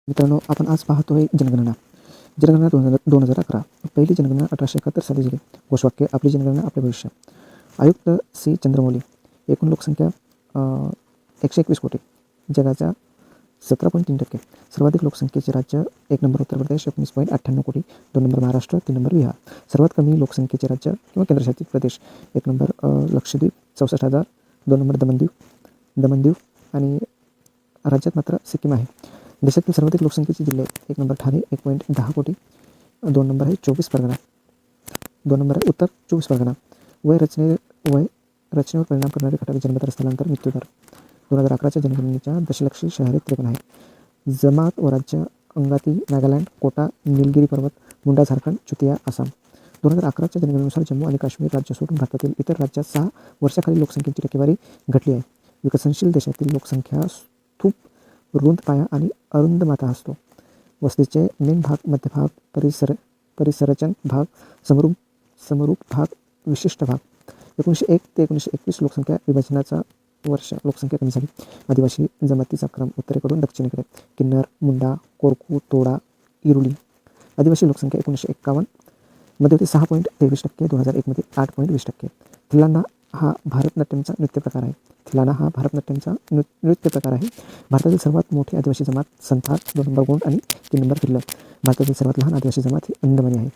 मित्रांनो, आपण आज पाहतोय जनगणना. जनगणना 2011. पहिली जनगणना 1871 साली झाली. घोषवाक्य: आपली जनगणना आपले भविष्य. आयुक्त सी चंद्रमौली. एकूण लोकसंख्या 121 कोटी. जगाच्या 17.3%. सर्वाधिक लोकसंख्येचे राज्य: 1 नंबर उत्तर प्रदेश 19.98 कोटी, 2 नंबर महाराष्ट्र, 3 नंबर बिहार. सर्वात कमी लोकसंख्येचे राज्य किंवा केंद्रशासित प्रदेश: 1 नंबर लक्षद्वीप 64,000, 2 नंबर दमनदीव आणि राज्यात मात्र सिक्कीम आहे. देशातील सर्वाधिक लोकसंख्येचे जिल्हे: 1 नंबर ठाणे 1.10 कोटी, 2 नंबर आहे 24 परगणा, 2 नंबर आहे उत्तर 24 परगणा. वय रचनेवर परिणाम करणारे घटक: जन्मदर, स्थलांतर, मृत्यूदर. 2011च्या जनगणनेच्या दशलक्षी शहरे 53 आहेत. जमात व राज्य: अंगाती नागालँड, कोटा निलगिरी पर्वत, मुंडा झारखंड, चुतिया आसाम. 2011च्या जनगणनेनुसार जम्मू आणि काश्मीर राज्य सोडून भारतातील इतर राज्यात 6 वर्षाखालील लोकसंख्येची टक्केवारी घटली आहे. विकसनशील देशातील लोकसंख्या स्तूप, रुंद पाया आणि अरुंद माथा असतो. वस्तीचे मेन भाग, मध्यभाग, परिसरचन भाग, समरूप भाग, विशिष्ट भाग. 1901 ते 1921 लोकसंख्या विभाजनाचा वर्ष. लोकसंख्या कमी झाली. आदिवासी जमातीचा क्रम उत्तरेकडून दक्षिणेकडे: किन्नर, मुंडा, कोरकू, तोडा, इरुली. आदिवासी लोकसंख्या 1951 मध्ये होती 6.23%, 2001 मध्ये 8.20%. थिल्लाना हा भारतनाट्यमचा नृत्य प्रकार आहे. भारतातील सर्वात मोठी आदिवासी जमात संथाल, 2 नंबर गोंड आणि 3 नंबर भिल्ल. भारतातील सर्वात लहान आदिवासी जमात ही अंदमानी आहे.